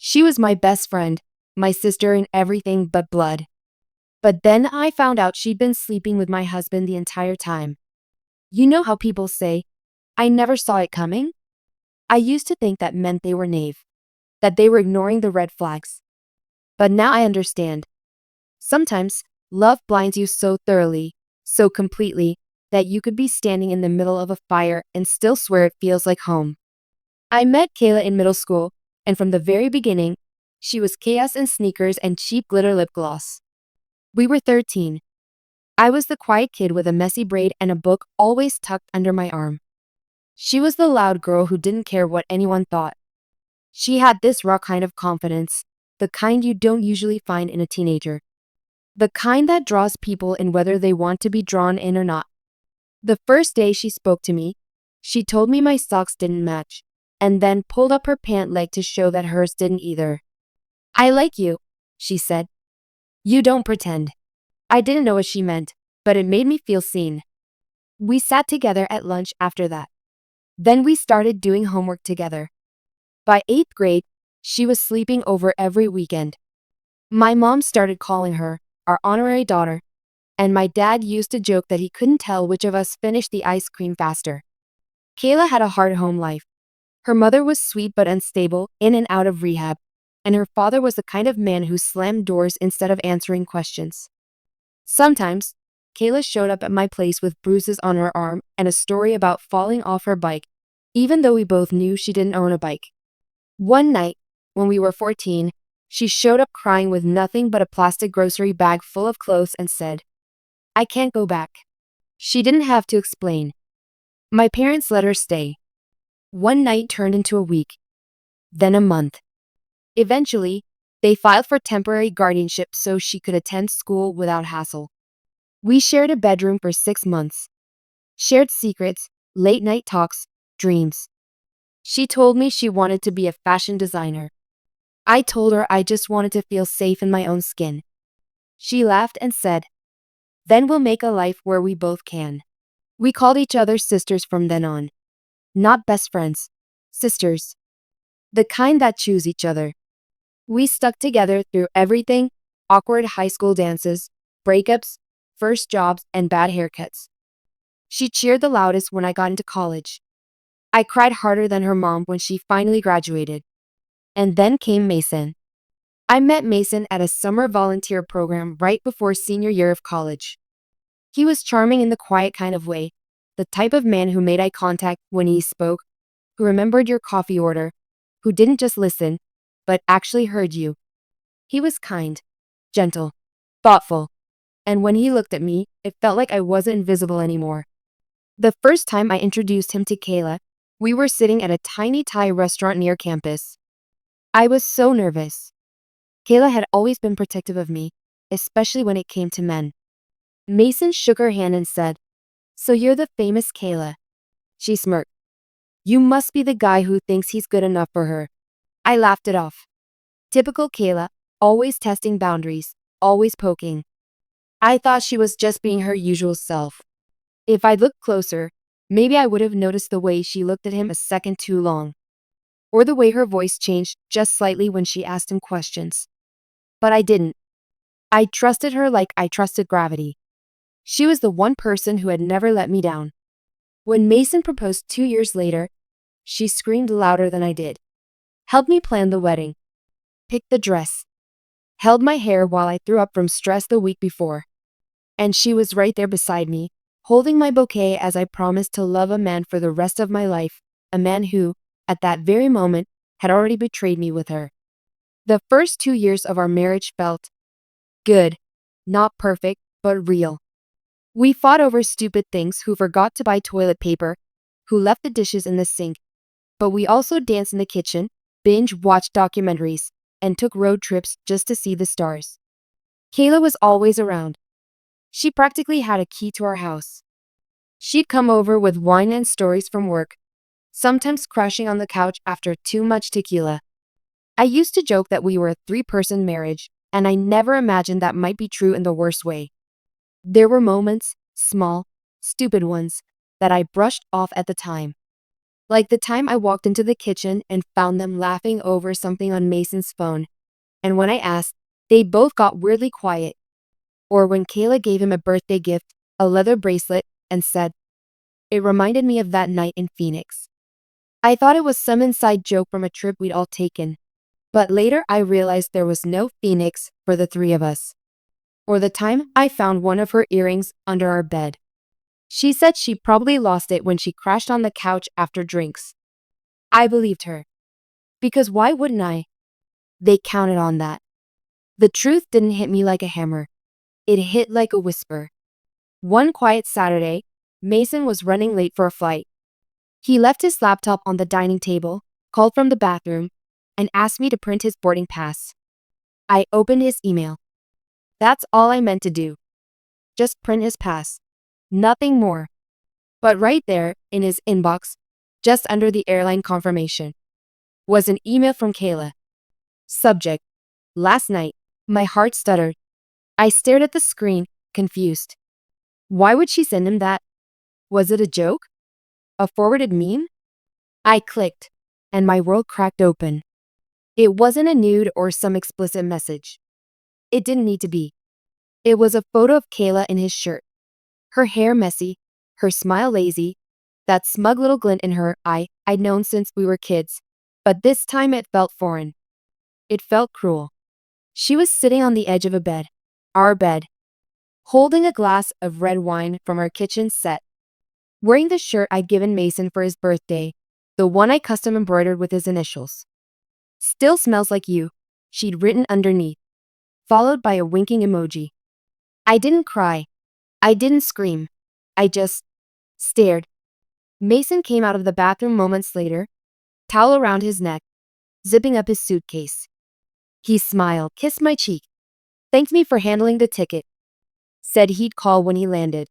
She was my best friend, my sister in everything but blood. But then I found out she'd been sleeping with my husband the entire time. You know how people say, I never saw it coming? I used to think that meant they were naive, that they were ignoring the red flags. But now I understand. Sometimes, love blinds you so thoroughly, so completely, that you could be standing in the middle of a fire and still swear it feels like home. I met Kayla in middle school, and from the very beginning, she was chaos in sneakers and cheap glitter lip gloss. We were 13. I was the quiet kid with a messy braid and a book always tucked under my arm. She was the loud girl who didn't care what anyone thought. She had this raw kind of confidence, the kind you don't usually find in a teenager. The kind that draws people in whether they want to be drawn in or not. The first day she spoke to me, she told me my socks didn't match, and then pulled up her pant leg to show that hers didn't either. I like you, she said. You don't pretend. I didn't know what she meant, but it made me feel seen. We sat together at lunch after that. Then we started doing homework together. By 8th grade, she was sleeping over every weekend. My mom started calling her our honorary daughter, and my dad used to joke that he couldn't tell which of us finished the ice cream faster. Kayla had a hard home life. Her mother was sweet but unstable, in and out of rehab, and her father was the kind of man who slammed doors instead of answering questions. Sometimes, Kayla showed up at my place with bruises on her arm and a story about falling off her bike, even though we both knew she didn't own a bike. One night, when we were 14, she showed up crying with nothing but a plastic grocery bag full of clothes and said, I can't go back. She didn't have to explain. My parents let her stay. One night turned into a week, then a month. Eventually, they filed for temporary guardianship so she could attend school without hassle. We shared a bedroom for 6 months. Shared secrets, late night talks, dreams. She told me she wanted to be a fashion designer. I told her I just wanted to feel safe in my own skin. She laughed and said, then we'll make a life where we both can. We called each other sisters from then on. Not best friends, sisters. The kind that choose each other. We stuck together through everything, awkward high school dances, breakups, first jobs, and bad haircuts. She cheered the loudest when I got into college. I cried harder than her mom when she finally graduated. And then came Mason. I met Mason at a summer volunteer program right before senior year of college. He was charming in the quiet kind of way, the type of man who made eye contact when he spoke, who remembered your coffee order, who didn't just listen, but actually heard you. He was kind, gentle, thoughtful, and when he looked at me, it felt like I wasn't invisible anymore. The first time I introduced him to Kayla, we were sitting at a tiny Thai restaurant near campus. I was so nervous. Kayla had always been protective of me, especially when it came to men. Mason shook her hand and said, so you're the famous Kayla. She smirked. You must be the guy who thinks he's good enough for her. I laughed it off. Typical Kayla, always testing boundaries, always poking. I thought she was just being her usual self. If I'd looked closer, maybe I would have noticed the way she looked at him a second too long. Or the way her voice changed just slightly when she asked him questions. But I didn't. I trusted her like I trusted gravity. She was the one person who had never let me down. When Mason proposed 2 years later, she screamed louder than I did. Helped me plan the wedding. Picked the dress. Held my hair while I threw up from stress the week before. And she was right there beside me, holding my bouquet as I promised to love a man for the rest of my life, a man who, at that very moment, had already betrayed me with her. The first 2 years of our marriage felt good, not perfect, but real. We fought over stupid things, who forgot to buy toilet paper, who left the dishes in the sink, but we also danced in the kitchen, binge-watched documentaries, and took road trips just to see the stars. Kayla was always around. She practically had a key to our house. She'd come over with wine and stories from work, sometimes crashing on the couch after too much tequila. I used to joke that we were a 3-person marriage, and I never imagined that might be true in the worst way. There were moments, small, stupid ones, that I brushed off at the time. Like the time I walked into the kitchen and found them laughing over something on Mason's phone, and when I asked, they both got weirdly quiet. Or when Kayla gave him a birthday gift, a leather bracelet, and said, "It reminded me of that night in Phoenix." I thought it was some inside joke from a trip we'd all taken. But later I realized there was no Phoenix for the three of us. Or the time I found one of her earrings under our bed. She said she probably lost it when she crashed on the couch after drinks. I believed her. Because why wouldn't I? They counted on that. The truth didn't hit me like a hammer. It hit like a whisper. One quiet Saturday, Mason was running late for a flight. He left his laptop on the dining table, called from the bathroom, and asked me to print his boarding pass. I opened his email. That's all I meant to do. Just print his pass. Nothing more. But right there, in his inbox, just under the airline confirmation, was an email from Kayla. Subject: last night. My heart stuttered. I stared at the screen, confused. Why would she send him that? Was it a joke? A forwarded meme? I clicked, and my world cracked open. It wasn't a nude or some explicit message. It didn't need to be. It was a photo of Kayla in his shirt. Her hair messy, her smile lazy, that smug little glint in her eye I'd known since we were kids. But this time it felt foreign. It felt cruel. She was sitting on the edge of a bed, our bed, holding a glass of red wine from our kitchen set, wearing the shirt I'd given Mason for his birthday, the one I custom embroidered with his initials. "Still smells like you," she'd written underneath, followed by a winking emoji. I didn't cry. I didn't scream. I just stared. Mason came out of the bathroom moments later, towel around his neck, zipping up his suitcase. He smiled, kissed my cheek, thanked me for handling the ticket, said he'd call when he landed.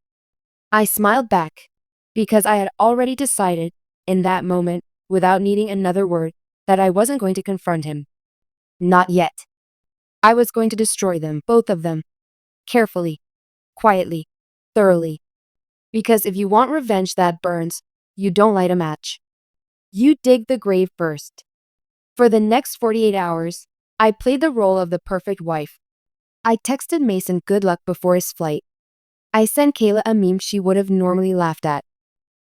I smiled back, because I had already decided, in that moment, without needing another word, that I wasn't going to confront him. Not yet. I was going to destroy them, both of them. Carefully, quietly, thoroughly. Because if you want revenge that burns, you don't light a match. You dig the grave first. For the next 48 hours, I played the role of the perfect wife. I texted Mason good luck before his flight. I sent Kayla a meme she would have normally laughed at.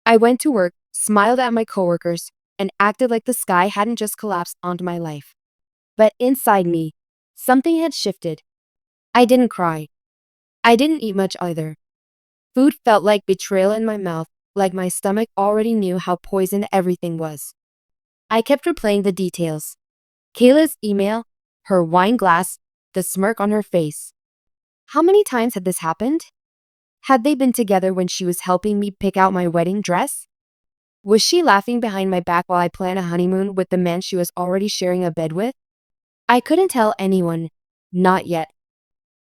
I went to work, smiled at my coworkers, and acted like the sky hadn't just collapsed onto my life. But inside me, something had shifted. I didn't cry. I didn't eat much either. Food felt like betrayal in my mouth, like my stomach already knew how poisoned everything was. I kept replaying the details. Kayla's email, her wine glass, the smirk on her face. How many times had this happened? Had they been together when she was helping me pick out my wedding dress? Was she laughing behind my back while I planned a honeymoon with the man she was already sharing a bed with? I couldn't tell anyone, not yet.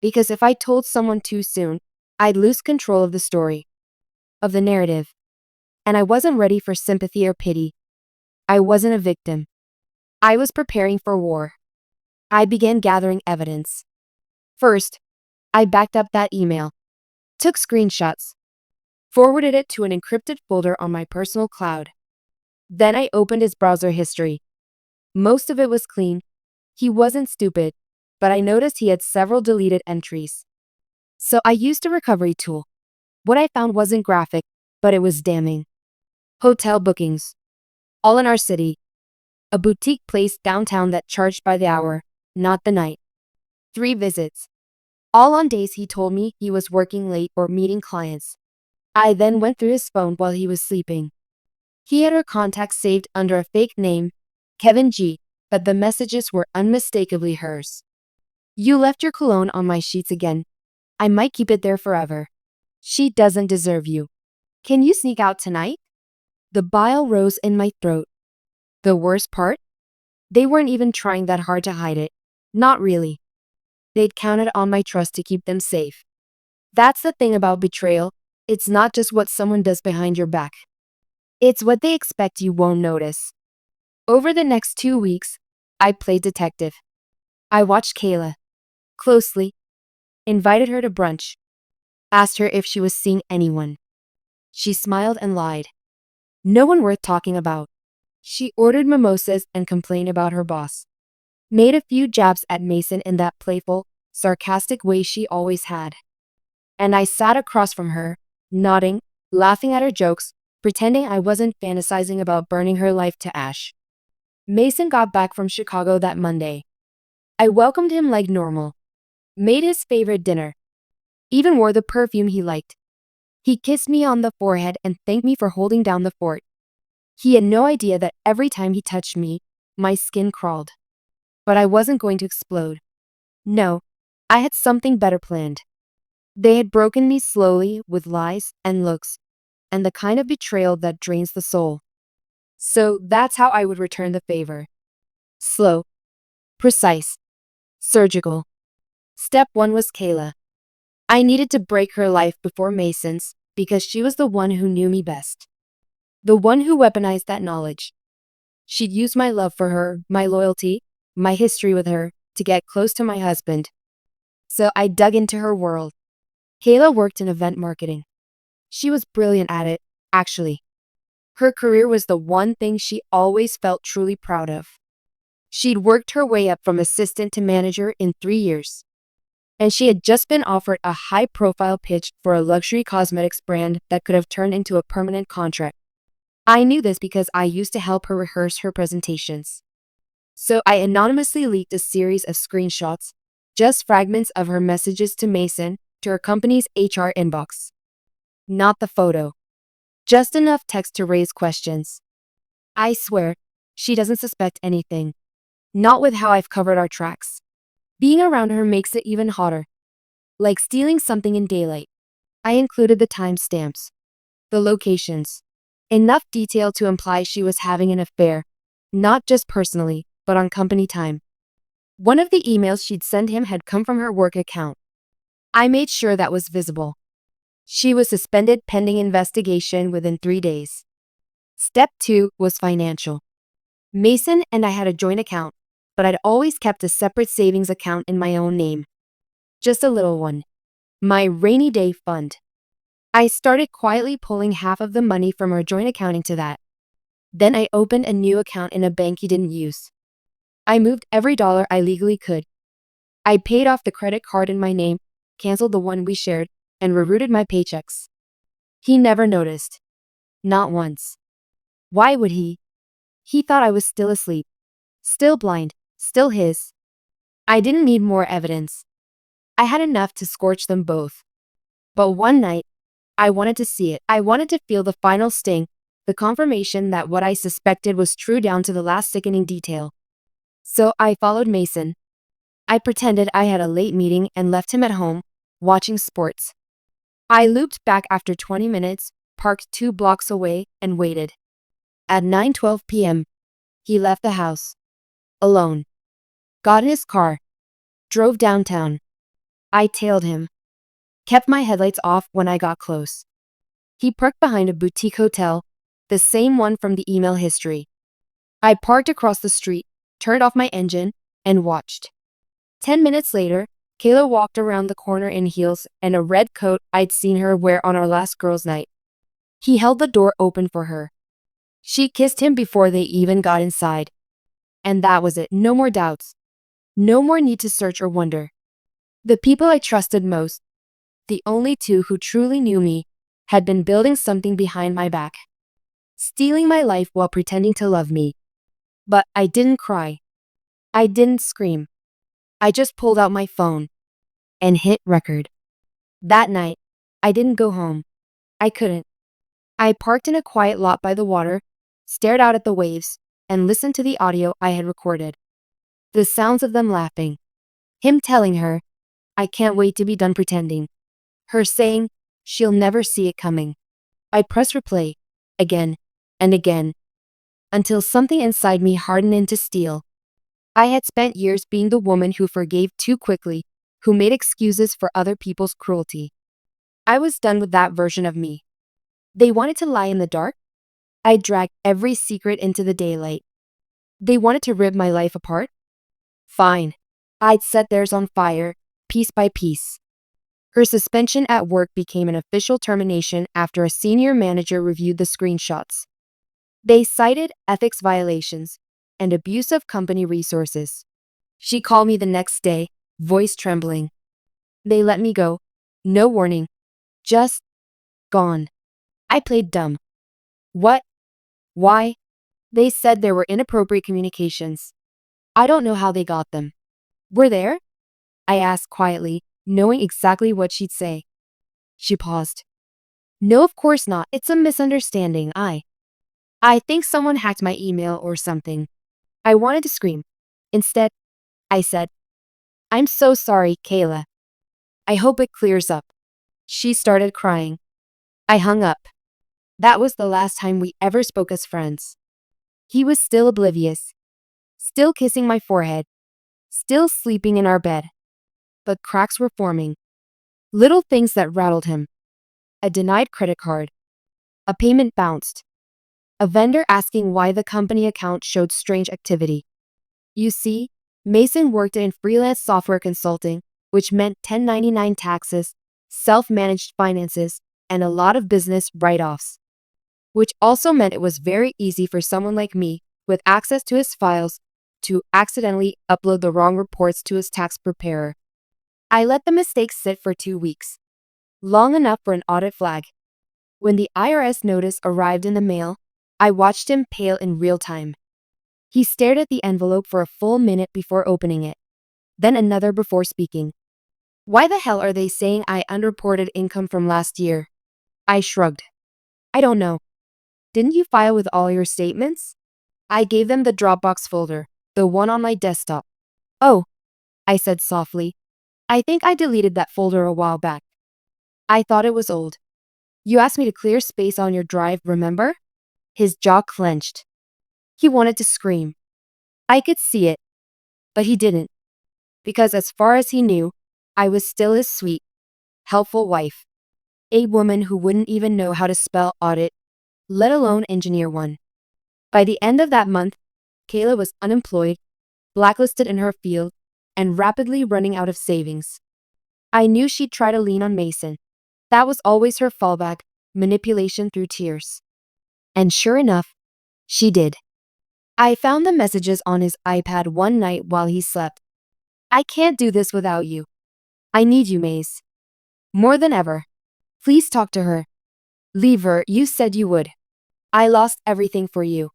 Because if I told someone too soon, I'd lose control of the story, of the narrative. And I wasn't ready for sympathy or pity. I wasn't a victim. I was preparing for war. I began gathering evidence. First, I backed up that email, took screenshots, forwarded it to an encrypted folder on my personal cloud. Then I opened his browser history. Most of it was clean. He wasn't stupid, but I noticed he had several deleted entries. So I used a recovery tool. What I found wasn't graphic, but it was damning. Hotel bookings, all in our city. A boutique place downtown that charged by the hour, not the night. 3 visits, all on days he told me he was working late or meeting clients. I then went through his phone while he was sleeping. He had her contacts saved under a fake name, Kevin G., but the messages were unmistakably hers. "You left your cologne on my sheets again. I might keep it there forever. She doesn't deserve you. Can you sneak out tonight?" The bile rose in my throat. The worst part? They weren't even trying that hard to hide it. Not really. They'd counted on my trust to keep them safe. That's the thing about betrayal. It's not just what someone does behind your back. It's what they expect you won't notice. Over the next 2 weeks, I played detective. I watched Kayla closely, invited her to brunch, asked her if she was seeing anyone. She smiled and lied. No one worth talking about. She ordered mimosas and complained about her boss. Made a few jabs at Mason in that playful, sarcastic way she always had. And I sat across from her, nodding, laughing at her jokes, pretending I wasn't fantasizing about burning her life to ash. Mason got back from Chicago that Monday. I welcomed him like normal. Made his favorite dinner. Even wore the perfume he liked. He kissed me on the forehead and thanked me for holding down the fort. He had no idea that every time he touched me, my skin crawled. But I wasn't going to explode. No, I had something better planned. They had broken me slowly with lies and looks, and the kind of betrayal that drains the soul. So that's how I would return the favor. Slow, precise, surgical. Step 1 was Kayla. I needed to break her life before Mason's because she was the one who knew me best. The one who weaponized that knowledge. She'd used my love for her, my loyalty, my history with her, to get close to my husband. So I dug into her world. Kayla worked in event marketing. She was brilliant at it, actually. Her career was the one thing she always felt truly proud of. She'd worked her way up from assistant to manager in 3 years. And she had just been offered a high-profile pitch for a luxury cosmetics brand that could have turned into a permanent contract. I knew this because I used to help her rehearse her presentations. So I anonymously leaked a series of screenshots, just fragments of her messages to Mason, to her company's HR inbox. Not the photo. Just enough text to raise questions. I swear, she doesn't suspect anything. Not with how I've covered our tracks. Being around her makes it even hotter. Like stealing something in daylight. I included the timestamps, the locations, enough detail to imply she was having an affair, not just personally, but on company time. One of the emails she'd sent him had come from her work account. I made sure that was visible. She was suspended pending investigation within 3 days. Step 2 was financial. Mason and I had a joint account, but I'd always kept a separate savings account in my own name. Just a little one. My rainy day fund. I started quietly pulling half of the money from our joint account into that. Then I opened a new account in a bank he didn't use. I moved every dollar I legally could. I paid off the credit card in my name, canceled the one we shared, and rerouted my paychecks. He never noticed. Not once. Why would he? He thought I was still asleep. Still blind. Still his. I didn't need more evidence. I had enough to scorch them both. But one night, I wanted to see it. I wanted to feel the final sting, the confirmation that what I suspected was true down to the last sickening detail. So I followed Mason. I pretended I had a late meeting and left him at home, watching sports. I looped back after 20 minutes, parked 2 blocks away, and waited. At 9:12 p.m., he left the house. Alone. Got in his car. Drove downtown. I tailed him. Kept my headlights off when I got close. He parked behind a boutique hotel, the same one from the email history. I parked across the street, turned off my engine, and watched. 10 minutes later, Kayla walked around the corner in heels and a red coat I'd seen her wear on our last girls' night. He held the door open for her. She kissed him before they even got inside. And that was it. No more doubts. No more need to search or wonder. The people I trusted most, the only 2 who truly knew me, had been building something behind my back. Stealing my life while pretending to love me. But I didn't cry. I didn't scream. I just pulled out my phone and hit record. That night, I didn't go home. I couldn't. I parked in a quiet lot by the water, stared out at the waves, and listened to the audio I had recorded. The sounds of them laughing. Him telling her, I can't wait to be done pretending. Her saying, she'll never see it coming. I pressed replay, again and again, until something inside me hardened into steel. I had spent years being the woman who forgave too quickly, who made excuses for other people's cruelty. I was done with that version of me. They wanted to lie in the dark? I dragged every secret into the daylight. They wanted to rip my life apart? Fine. I'd set theirs on fire, piece by piece. Her suspension at work became an official termination after a senior manager reviewed the screenshots. They cited ethics violations and abuse of company resources. She called me the next day, voice trembling. They let me go. No warning. Just gone. I played dumb. What? Why? They said there were inappropriate communications. I don't know how they got them. Were there? I asked quietly, knowing exactly what she'd say. She paused. No, of course not. It's a misunderstanding. I think someone hacked my email or something. I wanted to scream. Instead, I said, I'm so sorry, Kayla. I hope it clears up. She started crying. I hung up. That was the last time we ever spoke as friends. He was still oblivious, still kissing my forehead, still sleeping in our bed. But cracks were forming. Little things that rattled him. A denied credit card. A payment bounced. A vendor asking why the company account showed strange activity. You see, Mason worked in freelance software consulting, which meant 1099 taxes, self-managed finances, and a lot of business write-offs. Which also meant it was very easy for someone like me, with access to his files, to accidentally upload the wrong reports to his tax preparer. I let the mistakes sit for 2 weeks. Long enough for an audit flag. When the IRS notice arrived in the mail, I watched him pale in real time. He stared at the envelope for a full minute before opening it, then another before speaking. Why the hell are they saying I unreported income from last year? I shrugged. I don't know. Didn't you file with all your statements? I gave them the Dropbox folder, the one on my desktop. Oh, I said softly. I think I deleted that folder a while back. I thought it was old. You asked me to clear space on your drive, remember? His jaw clenched. He wanted to scream. I could see it, but he didn't. Because as far as he knew, I was still his sweet, helpful wife. A woman who wouldn't even know how to spell audit, let alone engineer one. By the end of that month, Kayla was unemployed, blacklisted in her field, and rapidly running out of savings. I knew she'd try to lean on Mason. That was always her fallback, manipulation through tears. And sure enough, she did. I found the messages on his iPad one night while he slept. I can't do this without you. I need you, Maze. More than ever. Please talk to her. Leave her, you said you would. I lost everything for you.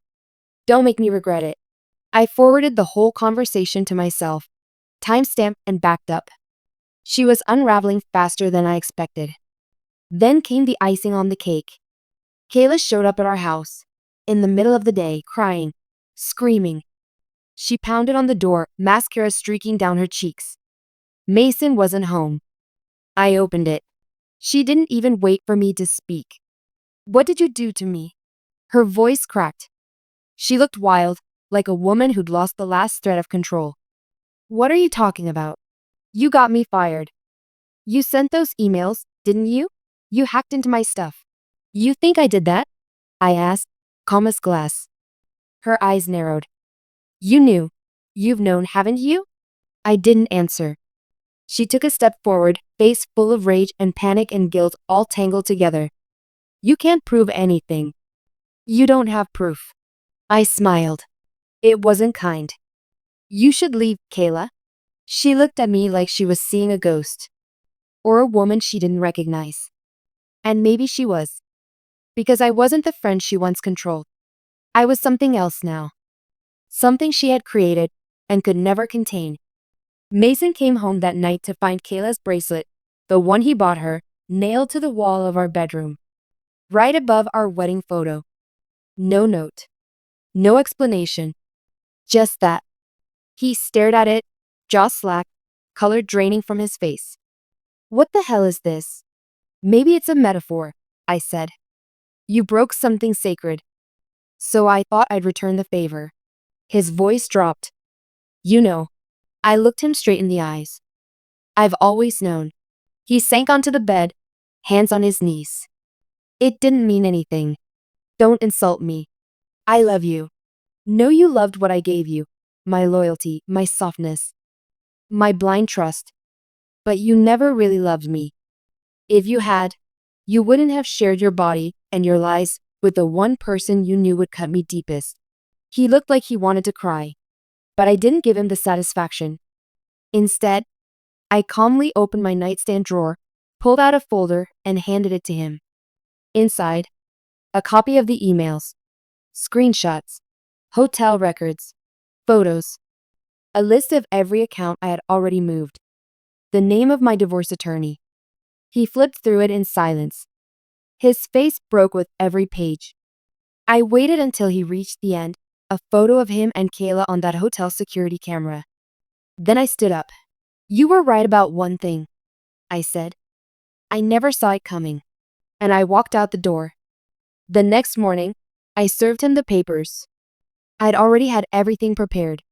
Don't make me regret it. I forwarded the whole conversation to myself, timestamped and backed up. She was unraveling faster than I expected. Then came the icing on the cake. Kayla showed up at our house, in the middle of the day, crying, screaming. She pounded on the door, mascara streaking down her cheeks. Mason wasn't home. I opened it. She didn't even wait for me to speak. What did you do to me? Her voice cracked. She looked wild, like a woman who'd lost the last thread of control. What are you talking about? You got me fired. You sent those emails, didn't you? You hacked into my stuff. You think I did that? I asked, calm as glass. Her eyes narrowed. You knew. You've known, haven't you? I didn't answer. She took a step forward, face full of rage and panic and guilt all tangled together. You can't prove anything. You don't have proof. I smiled. It wasn't kind. You should leave, Kayla. She looked at me like she was seeing a ghost. Or a woman she didn't recognize. And maybe she was. Because I wasn't the friend she once controlled. I was something else now. Something she had created and could never contain. Mason came home that night to find Kayla's bracelet, the one he bought her, nailed to the wall of our bedroom. Right above our wedding photo. No note. No explanation. Just that. He stared at it, jaw slack, color draining from his face. What the hell is this? Maybe it's a metaphor, I said. You broke something sacred. So I thought I'd return the favor. His voice dropped. You know. I looked him straight in the eyes. I've always known. He sank onto the bed, hands on his knees. It didn't mean anything. Don't insult me. I love you. Know you loved what I gave you. My loyalty, my softness, my blind trust. But you never really loved me. If you had, you wouldn't have shared your body and your lies with the one person you knew would cut me deepest. He looked like he wanted to cry, but I didn't give him the satisfaction. Instead, I calmly opened my nightstand drawer, pulled out a folder, and handed it to him. Inside, a copy of the emails, screenshots, hotel records, photos, a list of every account I had already moved, the name of my divorce attorney. He flipped through it in silence. His face broke with every page. I waited until he reached the end, a photo of him and Kayla on that hotel security camera. Then I stood up. "You were right about one thing," I said. "I never saw it coming." And I walked out the door. The next morning, I served him the papers. I'd already had everything prepared.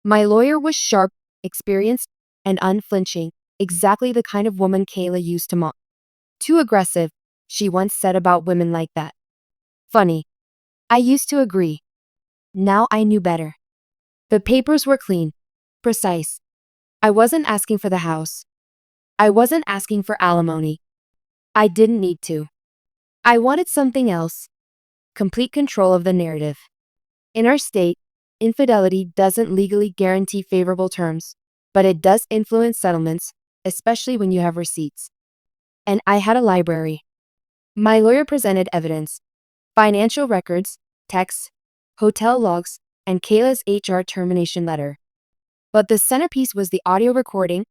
My lawyer was sharp, experienced, and unflinching, exactly the kind of woman Kayla used to mock. "Too aggressive," she once said about women like that. Funny. I used to agree. Now I knew better. The papers were clean, precise. I wasn't asking for the house. I wasn't asking for alimony. I didn't need to. I wanted something else. Complete control of the narrative. In our state, infidelity doesn't legally guarantee favorable terms, but it does influence settlements, especially when you have receipts. And I had a library. My lawyer presented evidence, financial records, texts, hotel logs, and Kayla's HR termination letter. But the centerpiece was the audio recording,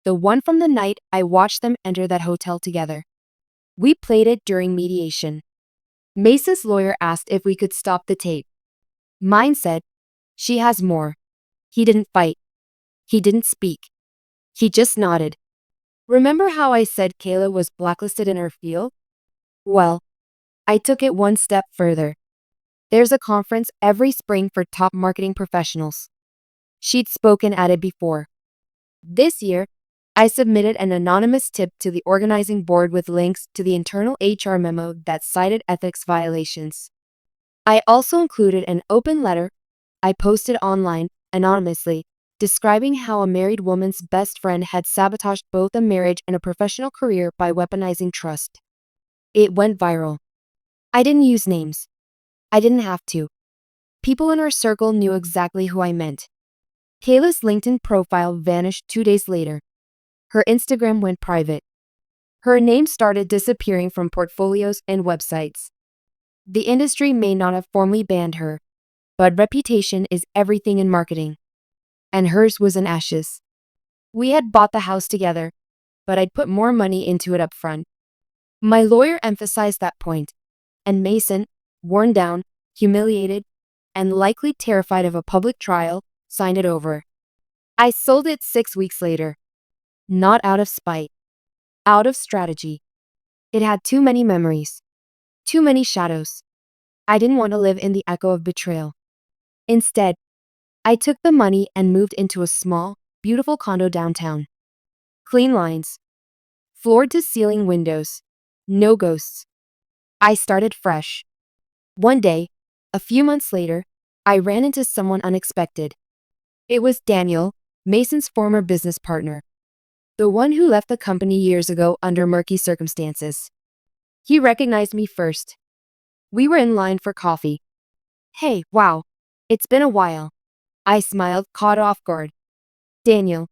the one from the night I watched them enter that hotel together. We played it during mediation. Mason's lawyer asked if we could stop the tape. Mine said, "She has more." He didn't fight. He didn't speak. He just nodded. Remember how I said Kayla was blacklisted in her field? Well, I took it one step further. There's a conference every spring for top marketing professionals. She'd spoken at it before. This year, I submitted an anonymous tip to the organizing board with links to the internal HR memo that cited ethics violations. I also included an open letter I posted online, anonymously, describing how a married woman's best friend had sabotaged both a marriage and a professional career by weaponizing trust. It went viral. I didn't use names. I didn't have to. People in our circle knew exactly who I meant. Kayla's LinkedIn profile vanished 2 days later. Her Instagram went private. Her name started disappearing from portfolios and websites. The industry may not have formally banned her, but reputation is everything in marketing. And hers was in ashes. We had bought the house together, but I'd put more money into it up front. My lawyer emphasized that point, and Mason, worn down, humiliated, and likely terrified of a public trial, signed it over. I sold it 6 weeks later. Not out of spite. Out of strategy. It had too many memories. Too many shadows. I didn't want to live in the echo of betrayal. Instead, I took the money and moved into a small, beautiful condo downtown. Clean lines. Floor-to-ceiling windows. No ghosts. I started fresh. One day, a few months later, I ran into someone unexpected. It was Daniel, Mason's former business partner. The one who left the company years ago under murky circumstances. He recognized me first. We were in line for coffee. "Hey, wow. It's been a while." I smiled, caught off guard. "Daniel."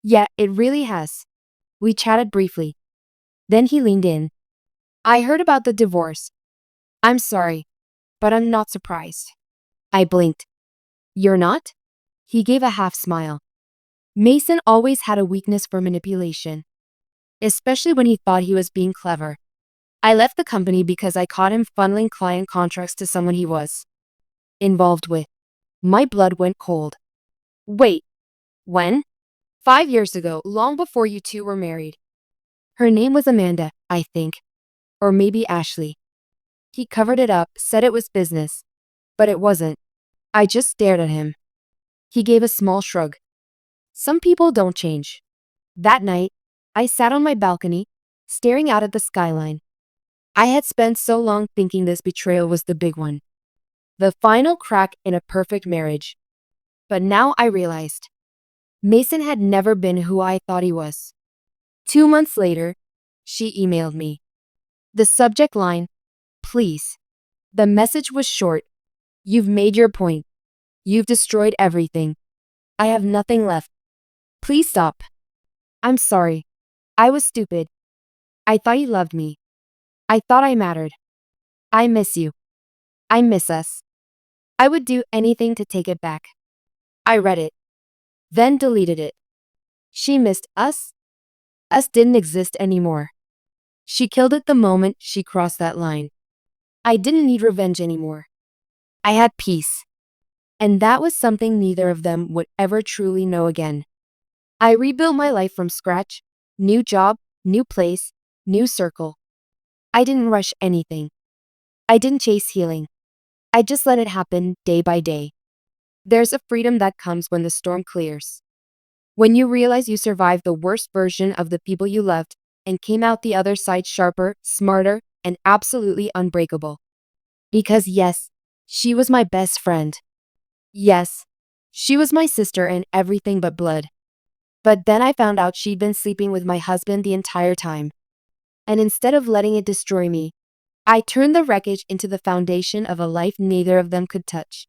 "Yeah, it really has." We chatted briefly. Then he leaned in. "I heard about the divorce. I'm sorry, but I'm not surprised." I blinked. "You're not?" He gave a half smile. Mason always had a weakness for manipulation, especially when he thought he was being clever. I left the company because I caught him funneling client contracts to someone he was involved with. My blood went cold. "Wait, when?" "5 years ago, long before you two were married." Her name was Amanda, I think. Or maybe Ashley. He covered it up, said it was business. But it wasn't. I just stared at him. He gave a small shrug. Some people don't change. That night, I sat on my balcony, staring out at the skyline. I had spent so long thinking this betrayal was the big one. The final crack in a perfect marriage. But now I realized. Mason had never been who I thought he was. 2 months later, she emailed me. The subject line, "Please." The message was short. You've made your point. You've destroyed everything. I have nothing left. Please stop. I'm sorry. I was stupid. I thought you loved me. I thought I mattered. I miss you. I miss us. I would do anything to take it back. I read it, then deleted it. She missed us. Us didn't exist anymore. She killed it the moment she crossed that line. I didn't need revenge anymore. I had peace. And that was something neither of them would ever truly know again. I rebuilt my life from scratch. New job, new place, new circle. I didn't rush anything. I didn't chase healing. I just let it happen day by day. There's a freedom that comes when the storm clears. When you realize you survived the worst version of the people you loved and came out the other side sharper, smarter, and absolutely unbreakable. Because yes, she was my best friend. Yes, she was my sister and everything but blood. But then I found out she'd been sleeping with my husband the entire time. And instead of letting it destroy me, I turned the wreckage into the foundation of a life neither of them could touch.